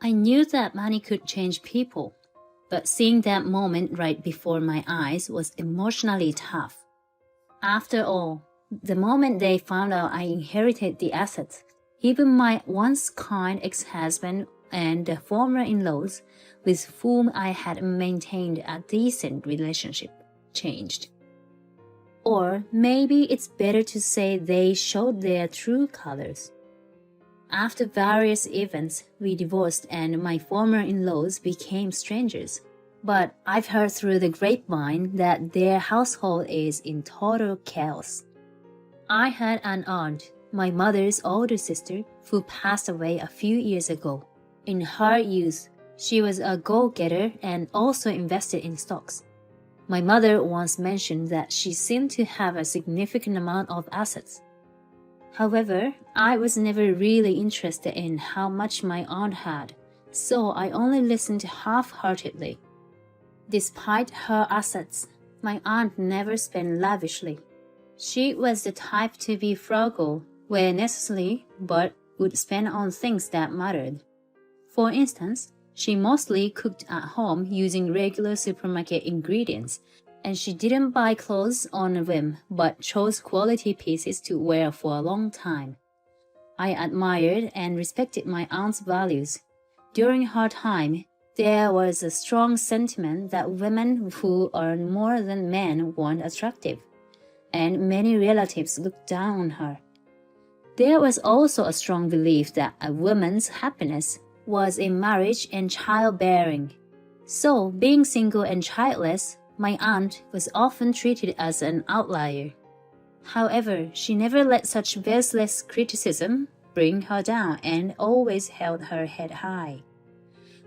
I knew that money could change people, but seeing that moment right before my eyes was emotionally tough. After all, the moment they found out I inherited the assets, even my once kind ex-husband and the former in-laws with whom I had maintained a decent relationship changed. Or maybe it's better to say they showed their true colors. After various events, we divorced and my former in-laws became strangers. But I've heard through the grapevine that their household is in total chaos. I had an aunt, my mother's older sister, who passed away a few years ago. In her youth, she was a go-getter and also invested in stocks. My mother once mentioned that she seemed to have a significant amount of assets. However, I was never really interested in how much my aunt had, so I only listened half-heartedly. Despite her assets, my aunt never spent lavishly. She was the type to be frugal where necessary, but would spend on things that mattered. For instance, she mostly cooked at home using regular supermarket ingredients, and she didn't buy clothes on a whim but chose quality pieces to wear for a long time. I admired and respected my aunt's values. During her time, there was a strong sentiment that women who earn more than men weren't attractive, and many relatives looked down on her. There was also a strong belief that a woman's happiness was in marriage and childbearing. So, being single and childless, my aunt was often treated as an outlier. However, she never let such baseless criticism bring her down and always held her head high.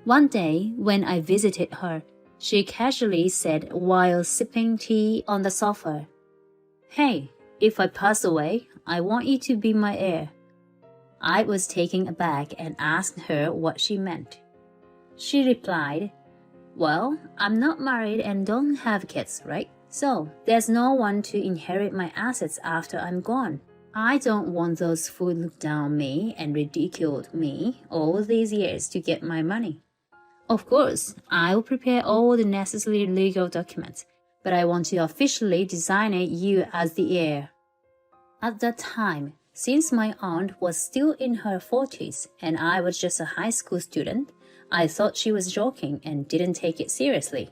One day, when I visited her, she casually said while sipping tea on the sofa, "Hey, if I pass away, I want you to be my heir." I was taken aback and asked her what she meant. She replied, "Well, I'm not married and don't have kids, right? So, there's no one to inherit my assets after I'm gone. I don't want those who looked down on me and ridiculed me all these years to get my money. Of course, I will prepare all the necessary legal documents, but I want to officially designate you as the heir." At that time, since my aunt was still in her 40s and I was just a high school student, I thought she was joking and didn't take it seriously.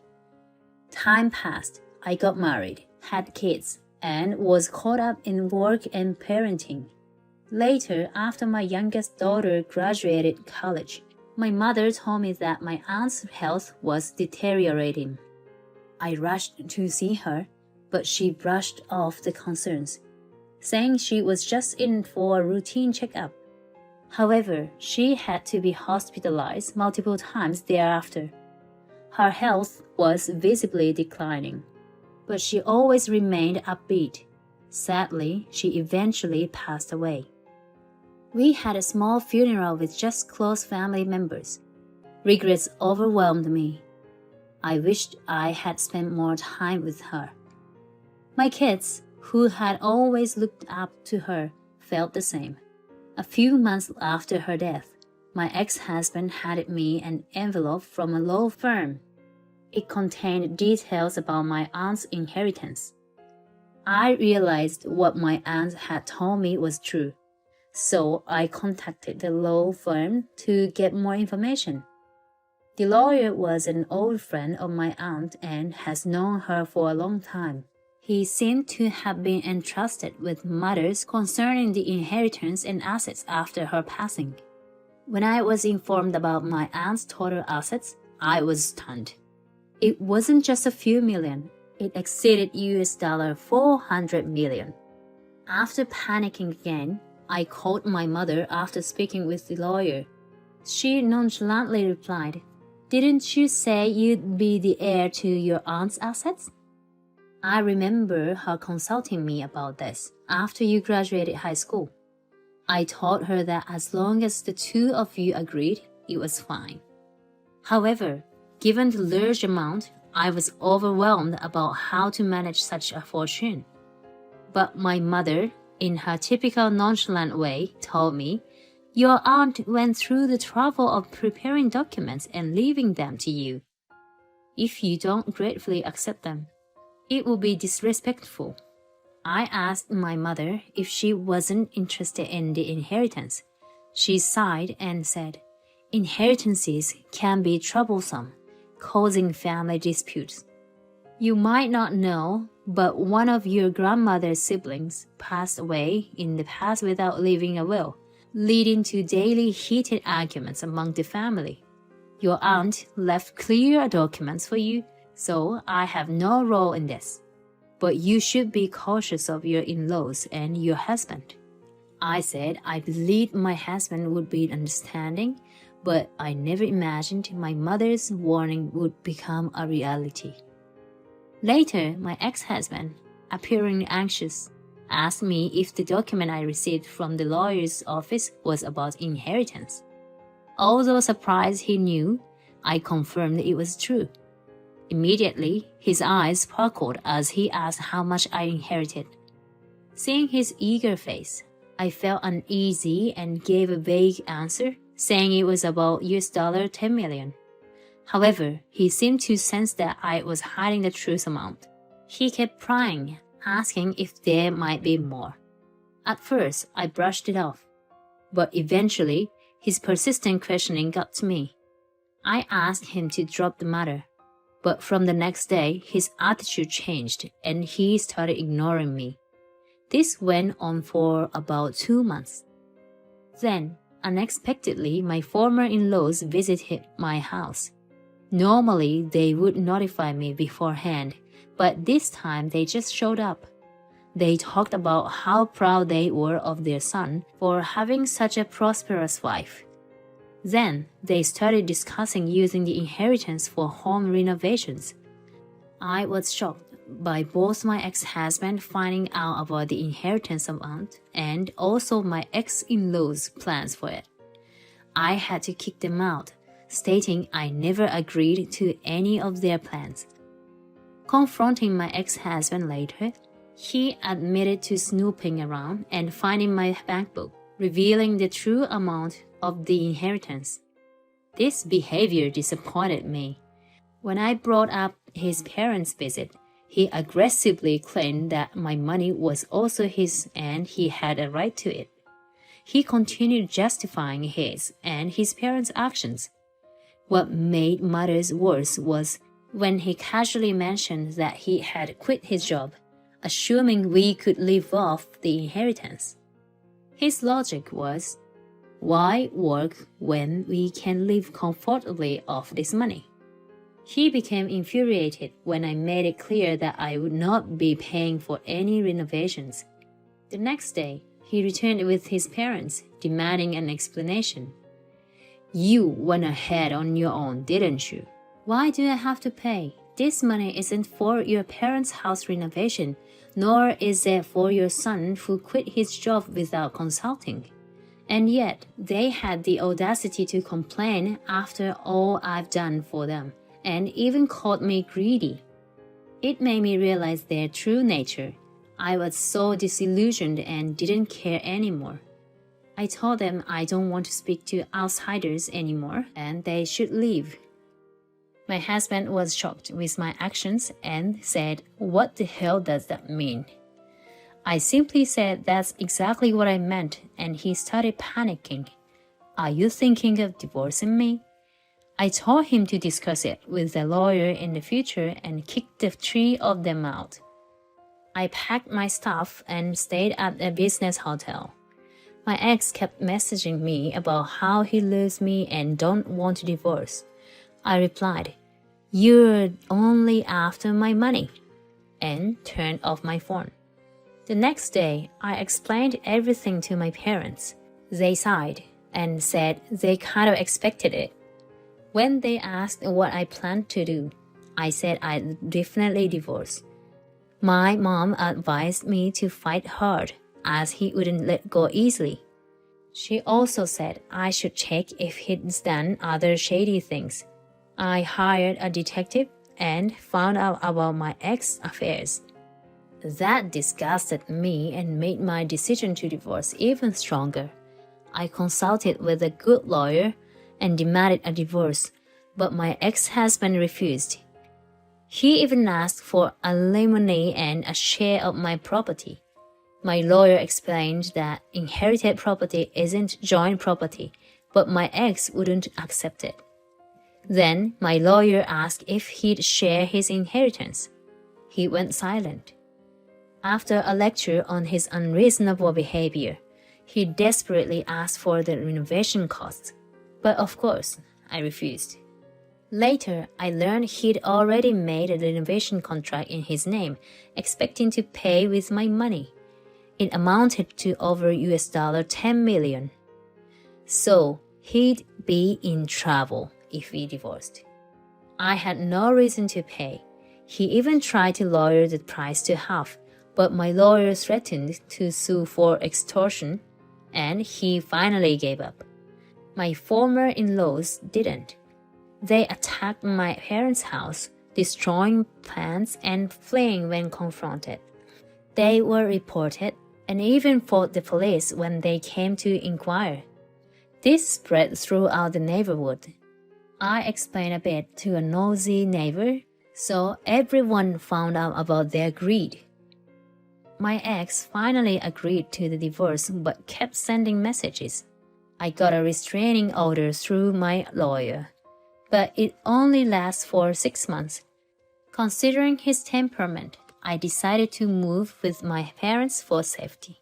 Time passed, I got married, had kids, and was caught up in work and parenting. Later, after my youngest daughter graduated college, my mother told me that my aunt's health was deteriorating. I rushed to see her, but she brushed off the concerns, saying she was just in for a routine checkup. However, she had to be hospitalized multiple times thereafter. Her health was visibly declining, but she always remained upbeat. Sadly, she eventually passed away. We had a small funeral with just close family members. Regrets overwhelmed me. I wished I had spent more time with her. My kids, who had always looked up to her, felt the same. A few months after her death, my ex-husband handed me an envelope from a law firm. It contained details about my aunt's inheritance. I realized what my aunt had told me was true, so I contacted the law firm to get more information. The lawyer was an old friend of my aunt and has known her for a long time. He seemed to have been entrusted with matters concerning the inheritance and assets after her passing. When I was informed about my aunt's total assets, I was stunned. It wasn't just a few million, it exceeded $400 million. After panicking again, I called my mother after speaking with the lawyer. She nonchalantly replied, "Didn't you say you'd be the heir to your aunt's assets?" I remember her consulting me about this after you graduated high school. I told her that as long as the two of you agreed, it was fine. However, given the large amount, I was overwhelmed about how to manage such a fortune. But my mother, in her typical nonchalant way, told me, Your aunt went through the trouble of preparing documents and leaving them to you. If you don't gratefully accept them, it will be disrespectful. I asked my mother if she wasn't interested in the inheritance. She sighed and said, "Inheritances can be troublesome, causing family disputes. You might not know, but one of your grandmother's siblings passed away in the past without leaving a will, leading to daily heated arguments among the family. Your aunt left clear documents for you, so I have no role in this. But you should be cautious of your in-laws and your husband." I said I believed my husband would be understanding, but I never imagined my mother's warning would become a reality. Later, my ex-husband, appearing anxious, asked me if the document I received from the lawyer's office was about inheritance. Although surprised he knew, I confirmed it was true. Immediately, his eyes sparkled as he asked how much I inherited. Seeing his eager face, I felt uneasy and gave a vague answer, saying it was about $10 million. However, he seemed to sense that I was hiding the truth amount. He kept prying, asking if there might be more. At first, I brushed it off, but eventually, his persistent questioning got to me. I asked him to drop the matter, but from the next day, his attitude changed and he started ignoring me. This went on for about 2 months. Then, unexpectedly, my former in-laws visited my house. Normally, they would notify me beforehand, but this time they just showed up. They talked about how proud they were of their son for having such a prosperous wife. Then, they started discussing using the inheritance for home renovations. I was shocked by both my ex-husband finding out about the inheritance amount and also my ex-in-laws' plans for it. I had to kick them out, stating I never agreed to any of their plans. Confronting my ex-husband later, he admitted to snooping around and finding my bank book, revealing the true amount of the inheritance. This behavior disappointed me. When I brought up his parents' visit, he aggressively claimed that my money was also his and he had a right to it. He continued justifying his and his parents' actions. What made matters worse was when he casually mentioned that he had quit his job, assuming we could live off the inheritance. His logic was, why work when we can live comfortably off this money? He became infuriated when I made it clear that I would not be paying for any renovations. The next day, he returned with his parents, demanding an explanation. You went ahead on your own, didn't you? Why do I have to pay? This money isn't for your parents' house renovation, nor is it for your son who quit his job without consulting. And yet, they had the audacity to complain after all I've done for them, and even called me greedy. It made me realize their true nature. I was so disillusioned and didn't care anymore. I told them I don't want to speak to outsiders anymore and they should leave. My husband was shocked with my actions and said, "What the hell does that mean?" I simply said that's exactly what I meant, and he started panicking. "Are you thinking of divorcing me?" I told him to discuss it with a lawyer in the future and kicked the three of them out. I packed my stuff and stayed at a business hotel. My ex kept messaging me about how he loves me and don't want to divorce. I replied, "You're only after my money," and turned off my phone. The next day, I explained everything to my parents. They sighed and said they kind of expected it. When they asked what I planned to do, I said I'd definitely divorce. My mom advised me to fight hard, as he wouldn't let go easily. She also said I should check if he'd done other shady things. I hired a detective and found out about my ex affairs. That disgusted me and made my decision to divorce even stronger. I consulted with a good lawyer and demanded a divorce, but my ex-husband refused. He even asked for alimony and a share of my property. My lawyer explained that inherited property isn't joint property, but my ex wouldn't accept it. Then my lawyer asked if he'd share his inheritance. He went silent. After a lecture on his unreasonable behavior, he desperately asked for the renovation costs. But of course, I refused. Later, I learned he'd already made a renovation contract in his name, expecting to pay with my money. It amounted to over $10 million. So, he'd be in trouble if we divorced. I had no reason to pay. He even tried to lower the price to half, but my lawyer threatened to sue for extortion, and he finally gave up. My former in-laws didn't. They attacked my parents' house, destroying plants and fleeing when confronted. They were reported and even fought the police when they came to inquire. This spread throughout the neighborhood. I explained a bit to a nosy neighbor, so everyone found out about their greed. My ex finally agreed to the divorce but kept sending messages. I got a restraining order through my lawyer, but it only lasts for 6 months. Considering his temperament, I decided to move with my parents for safety.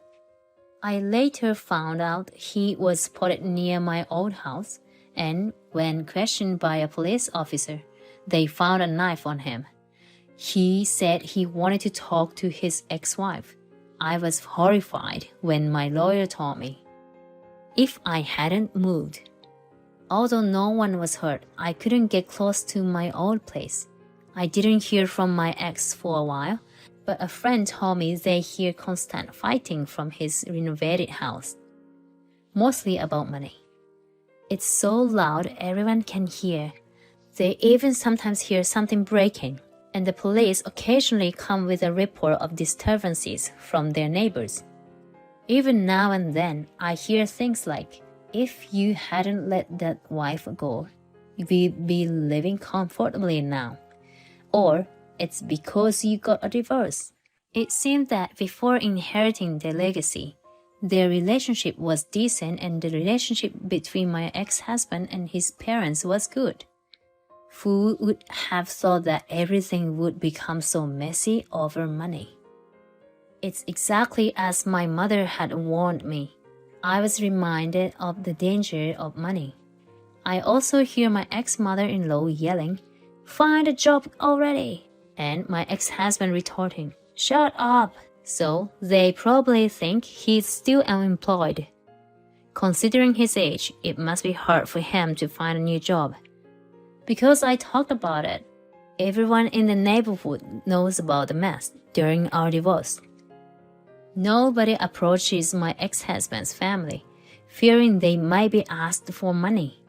I later found out he was spotted near my old house, and when questioned by a police officer, they found a knife on him. He said he wanted to talk to his ex-wife. I was horrified when my lawyer told me. If I hadn't moved, although no one was hurt, I couldn't get close to my old place. I didn't hear from my ex for a while, but a friend told me they hear constant fighting from his renovated house, mostly about money. It's so loud everyone can hear. They even sometimes hear something breaking, and the police occasionally come with a report of disturbances from their neighbors. Even now and then, I hear things like, if you hadn't let that wife go, we'd be living comfortably now. Or, it's because you got a divorce. It seemed that before inheriting the legacy, their relationship was decent and the relationship between my ex-husband and his parents was good. Who would have thought that everything would become so messy over money? It's exactly as my mother had warned me. I was reminded of the danger of money. I also hear my ex-mother-in-law yelling, "Find a job already!" and my ex-husband retorting, "Shut up!" So they probably think he's still unemployed. Considering his age, it must be hard for him to find a new job. Because I talked about it, everyone in the neighborhood knows about the mess during our divorce. Nobody approaches my ex-husband's family, fearing they might be asked for money.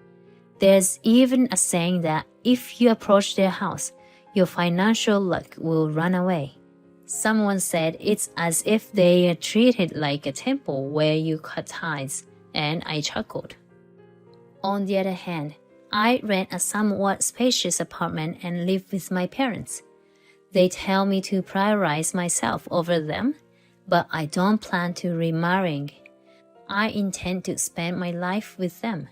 There's even a saying that if you approach their house, your financial luck will run away. Someone said it's as if they are treated like a temple where you cut ties, and I chuckled. On the other hand, I rent a somewhat spacious apartment and live with my parents. They tell me to prioritize myself over them, but I don't plan to remarrying. I intend to spend my life with them.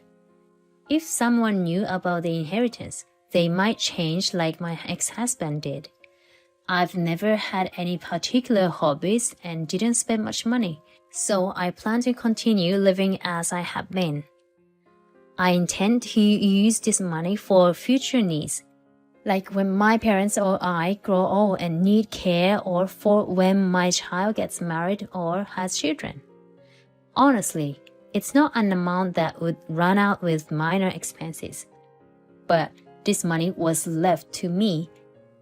If someone knew about the inheritance, they might change like my ex-husband did. I've never had any particular hobbies and didn't spend much money, so I plan to continue living as I have been. I intend to use this money for future needs, like when my parents or I grow old and need care, or for when my child gets married or has children. Honestly, it's not an amount that would run out with minor expenses. But this money was left to me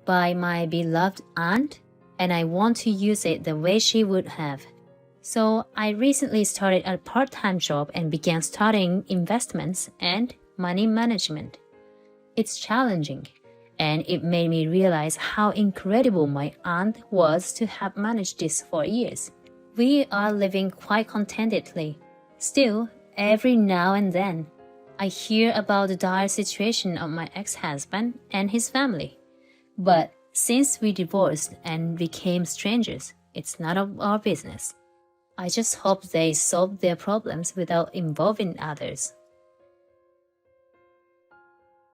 by my beloved aunt, and I want to use it the way she would have. So I recently started a part-time job and began studying investments and money management. It's challenging, and it made me realize how incredible my aunt was to have managed this for years. We are living quite contentedly. Still, Every now and then, I hear about the dire situation of my ex-husband and his family. But since we divorced and became strangers, it's none of our business. I just hope they solve their problems without involving others.